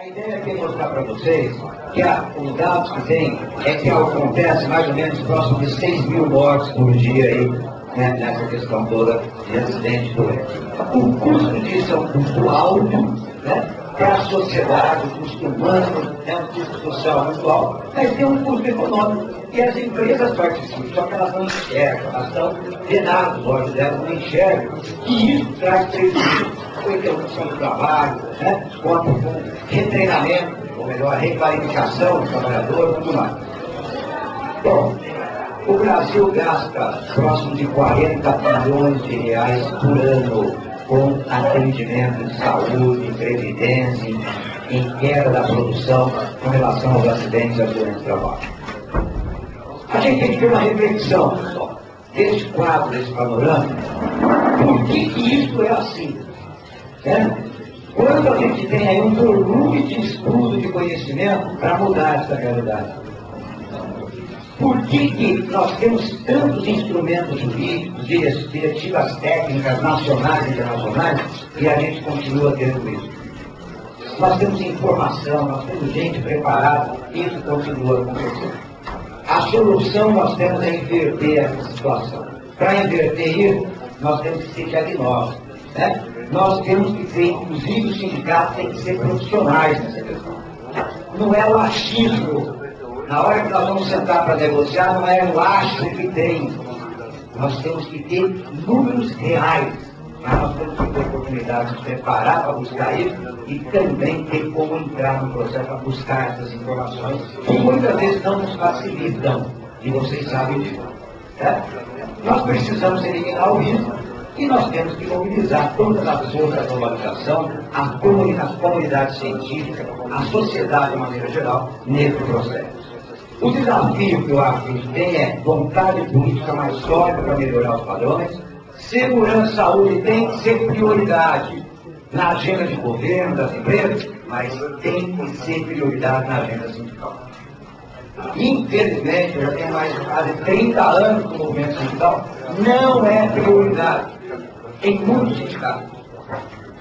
A ideia aqui é mostrar para vocês que os dados que tem é que acontece mais ou menos próximo de 6 mil mortes por dia aí, né, nessa questão toda de acidente doente. O custo disso é um custo alto, né, para a sociedade, o custo humano, é um custo social muito alto, mas tem um custo econômico. E as empresas participam, só que elas não enxergam, elas estão vedadas, os olhos delas não enxergam. E isso traz prejuízo com a interrupção do trabalho, né, com retreinamento, ou melhor, requalificação do trabalhador, tudo mais. Bom, o Brasil gasta próximo de 40 bilhões de reais por ano com atendimento de saúde, previdência, em queda da produção com relação aos acidentes e acidentes de trabalho. A gente tem que ter uma reflexão, pessoal, desse quadro, desse panorama, por que isso é assim? Certo? Quando a gente tem aí um volume de estudo, de conhecimento para mudar essa realidade? Por que nós temos tantos instrumentos jurídicos, diretivas técnicas nacionais e internacionais, e a gente continua tendo isso? Nós temos informação, nós temos gente preparada, e isso continua acontecendo. A solução nós temos é inverter essa situação. Para inverter isso, nós temos que ser diagnósticos, né? Nós temos que ser, inclusive os sindicatos têm que ser profissionais nessa questão. Não é o achismo. Na hora que nós vamos sentar para negociar, não é o acho que tem. Nós temos que ter números reais. Mas nós temos que ter oportunidade de se preparar para buscar isso e também ter como entrar no processo para buscar essas informações que muitas vezes não nos facilitam. E vocês sabem disso. Certo? Nós precisamos eliminar o risco e nós temos que mobilizar todas as forças da organização, as comunidades científicas, a sociedade de maneira geral, nesse processo. O desafio que eu acho que a gente tem é vontade política mais sólida para melhorar os padrões. Segurança e saúde tem que ser prioridade na agenda de governo, das empresas, mas tem que ser prioridade na agenda sindical. Infelizmente, eu já tenho mais de quase 30 anos no movimento sindical, não é prioridade em muitos sindicatos.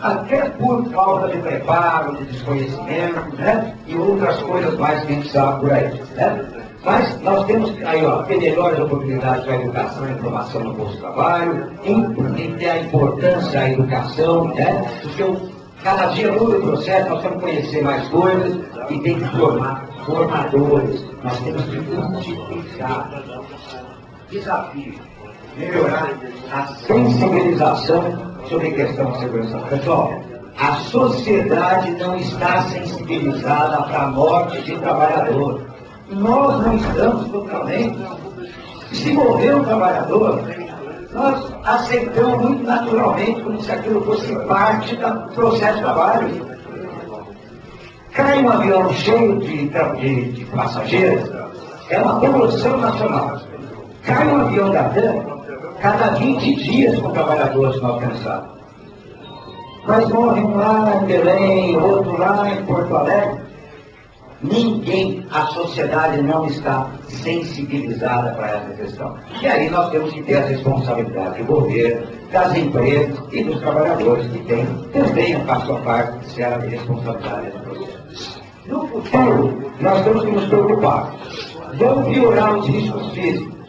Até por falta de preparo, de desconhecimento, né? E outras coisas mais que a gente sabe por aí, né? Mas nós temos aí, ó, ter melhores oportunidades para a educação e informação no posto de trabalho, entender a importância da educação, né? Porque cada dia muda o processo, nós temos que conhecer mais coisas e tem que formar formadores. Nós temos que multiplicar. Desafio, melhorar a sensibilização sobre a questão de segurança. Pessoal, a sociedade não está sensibilizada para a morte de trabalhador. Nós não estamos totalmente. Se morrer um trabalhador, nós aceitamos muito naturalmente como se aquilo fosse parte do processo de trabalho. Cai um avião cheio de passageiros, é uma promoção nacional. Cai um avião da TAM, cada 20 dias com trabalhadores não alcançados. Mas morre um lá em Belém, outro lá em Porto Alegre. Ninguém, a sociedade não está sensibilizada para essa questão. E aí nós temos que ter a responsabilidade do governo, das empresas e dos trabalhadores que têm também a sua parte de ser a responsabilidade desse processo. No futuro, nós temos que nos preocupar. Vamos piorar os riscos físicos.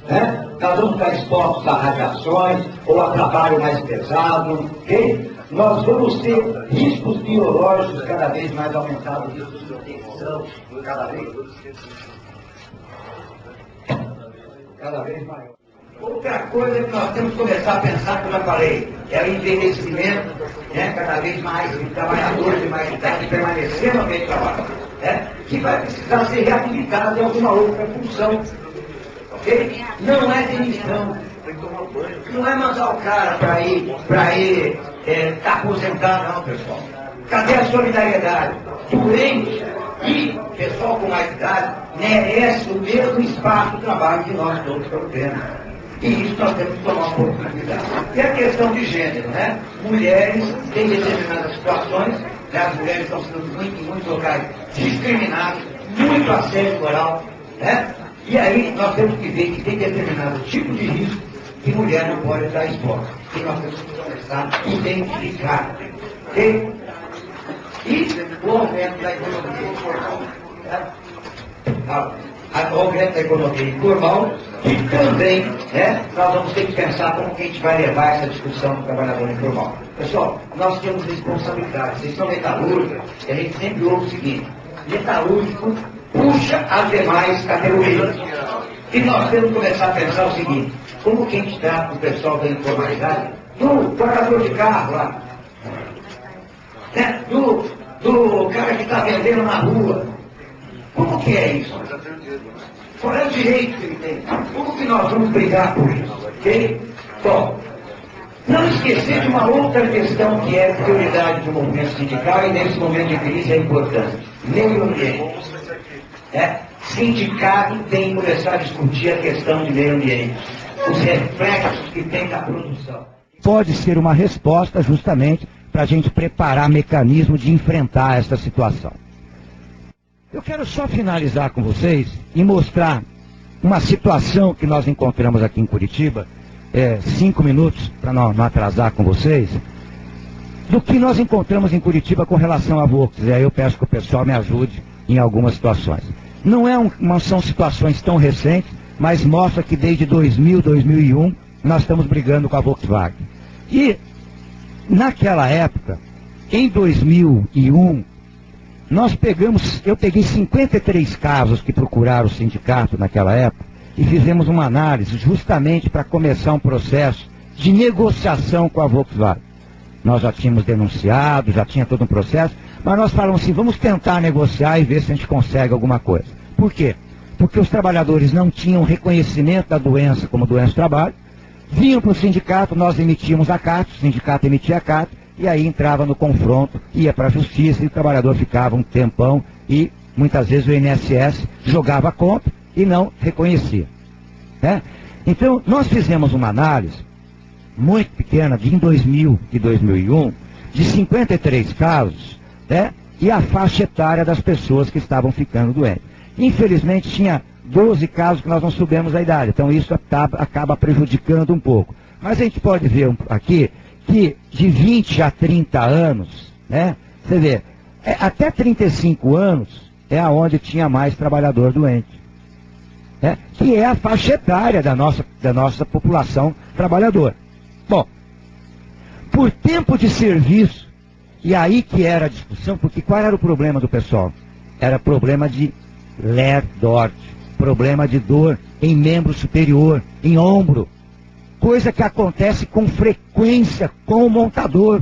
Né? Nós vamos estar expostos a radiações ou a trabalho mais pesado, ok? Nós vamos ter riscos biológicos cada vez mais aumentados, riscos de infecção cada vez maior. Outra coisa que nós temos que começar a pensar, como eu falei, é o envelhecimento, né? Cada vez mais de trabalhadores de mais idade permanecendo no meio de trabalho, né? Que vai precisar ser reabilitado em alguma outra função. Okay? Não é demissão, não é mandar o cara para ir aposentar, não, pessoal. Cadê a solidariedade? Doente e pessoal com mais idade merece o mesmo espaço de trabalho que nós todos estamos tendo. E isso nós temos que tomar uma oportunidade. E a questão de gênero, né? Mulheres têm determinadas situações, né? As mulheres estão sendo em muitos locais discriminadas, muito assédio moral, né? E aí nós temos que ver que tem determinado tipo de risco que mulher não pode estar exposta. E nós temos que começar a identificar. Okay? E o aumento da economia o aumento da economia informal, e também nós vamos ter que pensar como que a gente vai levar essa discussão do trabalhador informal. Pessoal, nós temos responsabilidade. Vocês são metalúrgicos, e a gente sempre ouve o seguinte: metalúrgico puxa as demais categorias. E nós temos que começar a pensar o seguinte: como que a gente trata o pessoal da informalidade? Do pagador de carro lá, do cara que está vendendo na rua. Como que é isso? Qual é o direito que ele tem? Como que nós vamos brigar por isso? Ok? Bom, não esquecer de uma outra questão que é prioridade do movimento sindical e nesse momento de crise é importante: meio ambiente. Sindicato tem que começar a discutir a questão de meio ambiente, os reflexos que tem na produção. Pode ser uma resposta justamente para a gente preparar mecanismo de enfrentar essa situação. Eu quero só finalizar com vocês e mostrar uma situação que nós encontramos aqui em Curitiba, 5 minutos para não atrasar com vocês, do que nós encontramos em Curitiba com relação à Volks. E aí eu peço que o pessoal me ajude em algumas situações. Não são situações tão recentes, mas mostra que desde 2000, 2001, nós estamos brigando com a Volkswagen. E naquela época, em 2001, eu peguei 53 casos que procuraram o sindicato naquela época e fizemos uma análise justamente para começar um processo de negociação com a Volkswagen. Nós já tínhamos denunciado, já tinha todo um processo, mas nós falamos assim: vamos tentar negociar e ver se a gente consegue alguma coisa. Por quê? Porque os trabalhadores não tinham reconhecimento da doença como doença do trabalho, vinham para o sindicato, nós emitíamos a carta, o sindicato emitia a carta, e aí entrava no confronto, ia para a justiça e o trabalhador ficava um tempão e muitas vezes o INSS jogava contra e não reconhecia. Então nós fizemos uma análise muito pequena em 2000 e 2001 de 53 casos e a faixa etária das pessoas que estavam ficando doentes. Infelizmente tinha 12 casos que nós não soubemos a idade, então isso acaba prejudicando um pouco. Mas a gente pode ver aqui que de 20 a 30 anos, você vê, até 35 anos é aonde tinha mais trabalhador doente, que é a faixa etária da nossa população trabalhadora. Bom, por tempo de serviço, e aí que era a discussão, porque qual era o problema do pessoal? Era problema de lerdorte, problema de dor em membro superior, em ombro. Coisa que acontece com frequência com o montador.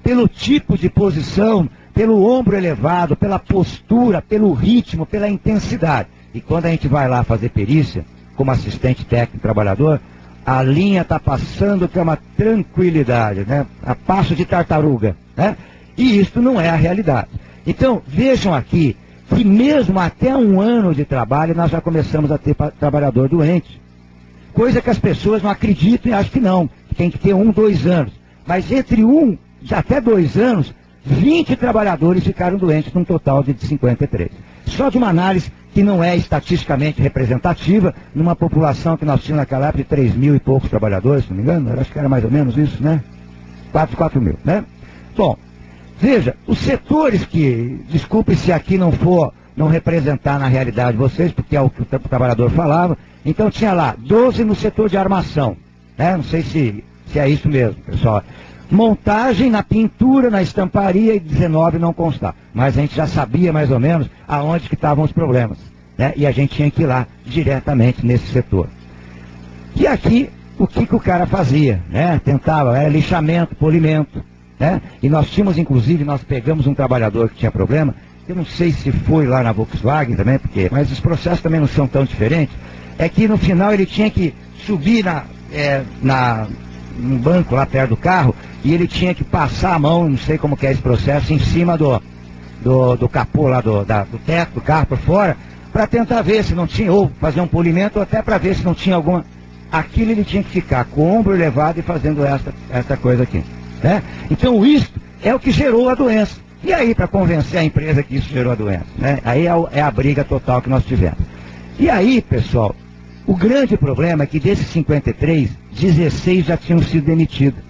Pelo tipo de posição, pelo ombro elevado, pela postura, pelo ritmo, pela intensidade. E quando a gente vai lá fazer perícia, como assistente técnico trabalhador, a linha está passando que é uma tranquilidade, a passo de tartaruga. E isso não é a realidade. Então, vejam aqui que mesmo até 1 ano de trabalho, nós já começamos a ter trabalhador doente. Coisa que as pessoas não acreditam e acham que não, que tem que ter 1, 2 anos. Mas entre 1 e até 2 anos, 20 trabalhadores ficaram doentes, num total de 53. Só de uma análise que não é estatisticamente representativa, numa população que nós tínhamos naquela época de 3 mil e poucos trabalhadores, se não me engano, eu acho que era mais ou menos isso, 4 mil, Bom, veja, os setores que, desculpe se aqui não representar na realidade vocês, porque é o que o trabalhador falava. Então tinha lá 12 no setor de armação, não sei se é isso mesmo, pessoal. Montagem na pintura, na estamparia, e 19 não constar. Mas a gente já sabia mais ou menos aonde que estavam os problemas, e a gente tinha que ir lá diretamente nesse setor. E aqui, o que o cara fazia, tentava, era lixamento, polimento, e nós tínhamos, inclusive, nós pegamos um trabalhador que tinha problema, eu não sei se foi lá na Volkswagen também, mas os processos também não são tão diferentes. É que no final ele tinha que subir num banco lá perto do carro e ele tinha que passar a mão, não sei como que é esse processo, em cima do capô lá do teto do carro por fora, para tentar ver se não tinha, ou fazer um polimento, ou até para ver se não tinha alguma. Aquilo ele tinha que ficar com o ombro elevado e fazendo essa coisa aqui. Então isso é o que gerou a doença. E aí, para convencer a empresa que isso gerou a doença, aí é a briga total que nós tivemos. E aí, pessoal, o grande problema é que desses 53, 16 já tinham sido demitidos.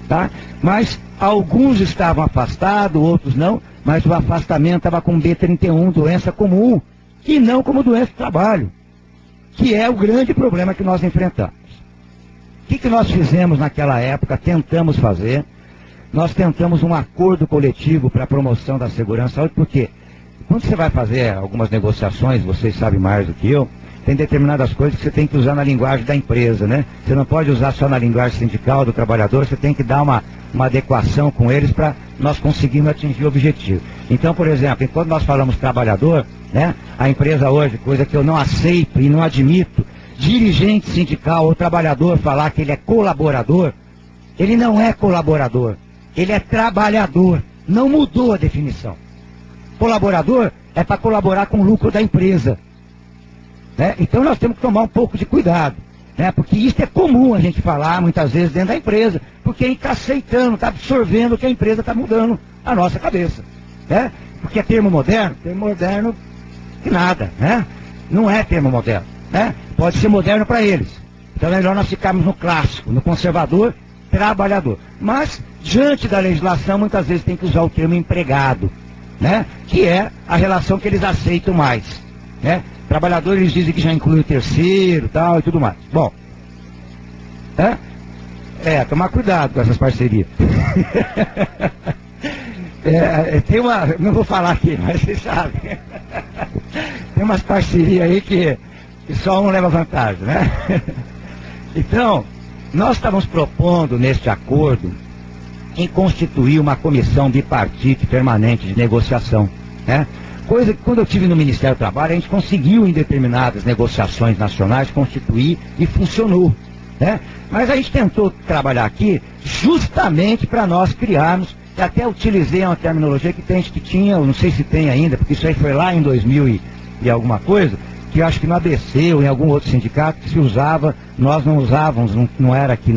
tá? Mas alguns estavam afastados, outros não, mas o afastamento estava com B31, doença comum, e não como doença do trabalho, que é o grande problema que nós enfrentamos. O que nós fizemos naquela época? Tentamos fazer. Nós tentamos um acordo coletivo para a promoção da segurança e saúde, porque quando você vai fazer algumas negociações, vocês sabem mais do que eu, tem determinadas coisas que você tem que usar na linguagem da empresa, né? Você não pode usar só na linguagem sindical do trabalhador, você tem que dar uma adequação com eles para nós conseguirmos atingir o objetivo. Então, por exemplo, enquanto nós falamos trabalhador, né? A empresa hoje, coisa que eu não aceito e não admito, dirigente sindical ou trabalhador falar que ele é colaborador, ele não é colaborador, ele é trabalhador. Não mudou a definição. Colaborador é para colaborar com o lucro da empresa. Né? Então nós temos que tomar um pouco de cuidado, né? Porque isso é comum a gente falar muitas vezes dentro da empresa, porque a gente está aceitando, está absorvendo o que a empresa está mudando a nossa cabeça. Né? Porque é termo moderno que nada, né? Não é termo moderno. Né? Pode ser moderno para eles. Então é melhor nós ficarmos no clássico, no conservador, trabalhador. Mas, diante da legislação, muitas vezes tem que usar o termo empregado, né? Que é a relação que eles aceitam mais. Né? Trabalhadores eles dizem que já inclui o terceiro, tal e tudo mais. Bom, tomar cuidado com essas parcerias. Tem uma, não vou falar aqui, mas vocês sabem. Tem umas parcerias aí que só um leva vantagem, né? Então, nós estávamos propondo neste acordo em constituir uma comissão bipartite permanente de negociação, né? Coisa que quando eu estive no Ministério do Trabalho, a gente conseguiu em determinadas negociações nacionais constituir e funcionou, né? Mas a gente tentou trabalhar aqui justamente para nós criarmos, e até utilizei uma terminologia que tem gente que tinha, eu não sei se tem ainda, porque isso aí foi lá em 2000 e alguma coisa, que eu acho que no ABC ou em algum outro sindicato que se usava, nós não usávamos, não era aqui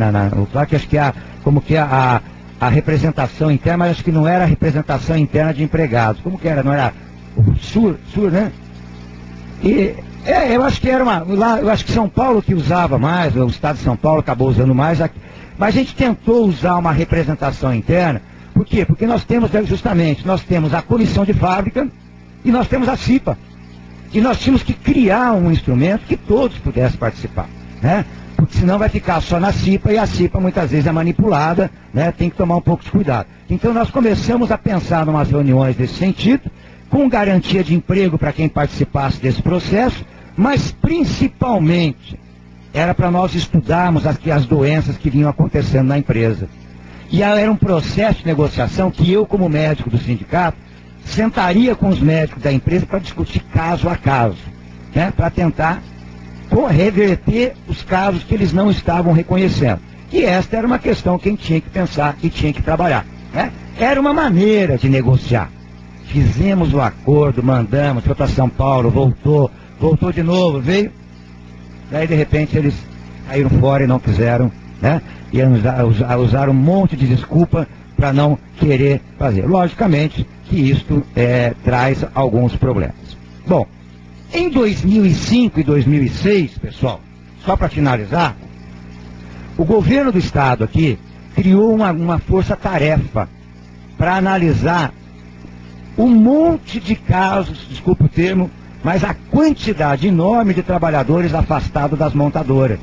claro que acho que como que a representação interna, mas acho que não era a representação interna de empregados, como que era, não era o SUR, né? E eu acho que era eu acho que São Paulo que usava mais, o estado de São Paulo acabou usando mais, mas a gente tentou usar uma representação interna. Por quê? Porque nós temos a comissão de fábrica e nós temos a CIPA. E nós tínhamos que criar um instrumento que todos pudessem participar, né? Porque senão vai ficar só na CIPA e a CIPA muitas vezes é manipulada, né? Tem que tomar um pouco de cuidado. Então nós começamos a pensar em umas reuniões desse sentido, com garantia de emprego para quem participasse desse processo, mas principalmente era para nós estudarmos as doenças que vinham acontecendo na empresa. E era um processo de negociação que eu, como médico do sindicato, sentaria com os médicos da empresa para discutir caso a caso, né? Para tentar reverter os casos que eles não estavam reconhecendo. E esta era uma questão que a gente tinha que pensar e tinha que trabalhar, né? Era uma maneira de negociar. Fizemos o acordo, mandamos, foi para São Paulo, voltou de novo, veio. Daí de repente eles caíram fora e não quiseram, né? E usaram um monte de desculpa para não querer fazer. Logicamente que isto traz alguns problemas. Bom, em 2005 e 2006, pessoal, só para finalizar, o governo do estado aqui criou uma força-tarefa para analisar um monte de casos, desculpa o termo, mas a quantidade enorme de trabalhadores afastados das montadoras.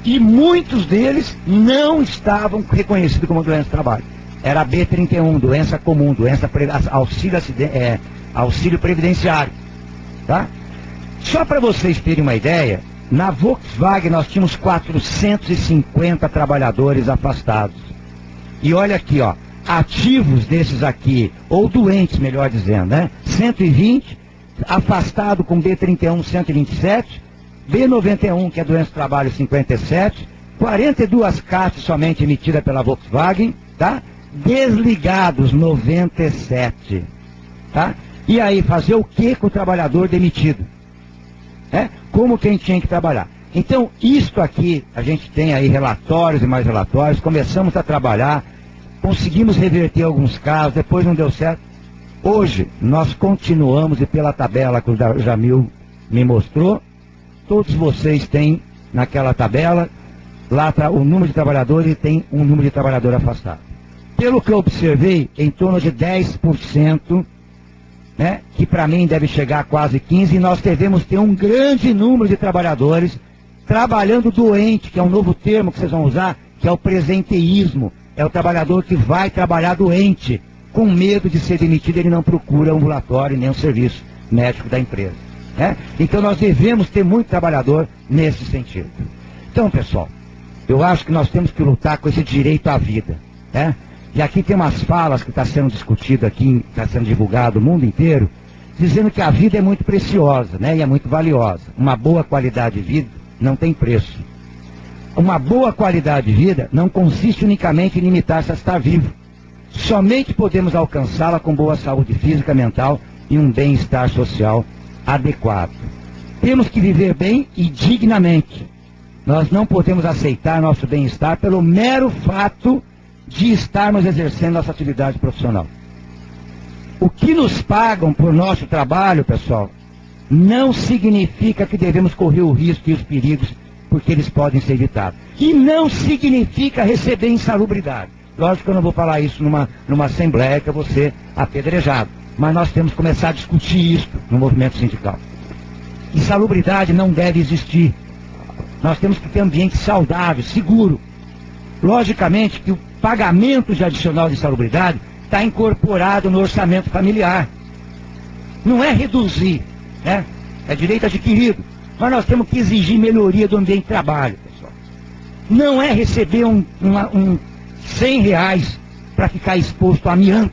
E muitos deles não estavam reconhecidos como doença de trabalho. Era B31, doença comum, auxílio previdenciário. Tá? Só para vocês terem uma ideia, na Volkswagen nós tínhamos 450 trabalhadores afastados. E olha aqui, ó, ativos desses aqui, ou doentes, melhor dizendo, né? 120, afastado com B31, 127, B91, que é doença do trabalho, 57, 42 CAT somente emitida pela Volkswagen, tá? Desligados, 97, tá? E aí, fazer o que com o trabalhador demitido? Como que a gente tinha que trabalhar? Então, isto aqui, a gente tem aí relatórios e mais relatórios, começamos a trabalhar, conseguimos reverter alguns casos, depois não deu certo. Hoje, nós continuamos, e pela tabela que o Jamil me mostrou, todos vocês têm naquela tabela lá o número de trabalhadores e tem um número de trabalhador afastado. Pelo que eu observei, em torno de 10%, né, que para mim deve chegar a quase 15%, e nós devemos ter um grande número de trabalhadores trabalhando doente, que é um novo termo que vocês vão usar, que é o presenteísmo. É o trabalhador que vai trabalhar doente, com medo de ser demitido, ele não procura ambulatório nem o serviço médico da empresa. Né? Então nós devemos ter muito trabalhador nesse sentido. Então, pessoal, eu acho que nós temos que lutar com esse direito à vida. Né? E aqui tem umas falas que está sendo discutido aqui, está sendo divulgado no mundo inteiro, dizendo que a vida é muito preciosa, né? E é muito valiosa. Uma boa qualidade de vida não tem preço. Uma boa qualidade de vida não consiste unicamente em limitar-se a estar vivo. Somente podemos alcançá-la com boa saúde física, mental e um bem-estar social adequado. Temos que viver bem e dignamente. Nós não podemos aceitar nosso bem-estar pelo mero fato de estarmos exercendo nossa atividade profissional. O que nos pagam por nosso trabalho, pessoal, não significa que devemos correr o risco e os perigos, porque eles podem ser evitados. E não significa receber insalubridade. Lógico que eu não vou falar isso numa assembleia que eu vou ser apedrejado. Mas nós temos que começar a discutir isso no movimento sindical. Insalubridade não deve existir. Nós temos que ter ambiente saudável, seguro. Logicamente que o pagamento de adicional de insalubridade está incorporado no orçamento familiar. Não é reduzir, né? É direito adquirido. Mas nós temos que exigir melhoria do ambiente de trabalho, pessoal. Não é receber um R$100 para ficar exposto a amianto.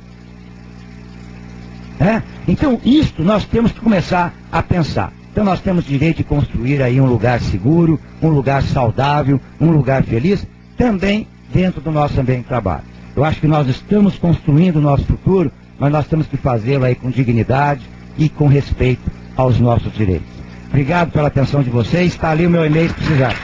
Então, isto nós temos que começar a pensar. Então, nós temos direito de construir aí um lugar seguro, um lugar saudável, um lugar feliz, também dentro do nosso ambiente de trabalho. Eu acho que nós estamos construindo o nosso futuro, mas nós temos que fazê-lo aí com dignidade e com respeito aos nossos direitos. Obrigado pela atenção de vocês. Está ali o meu e-mail se precisar.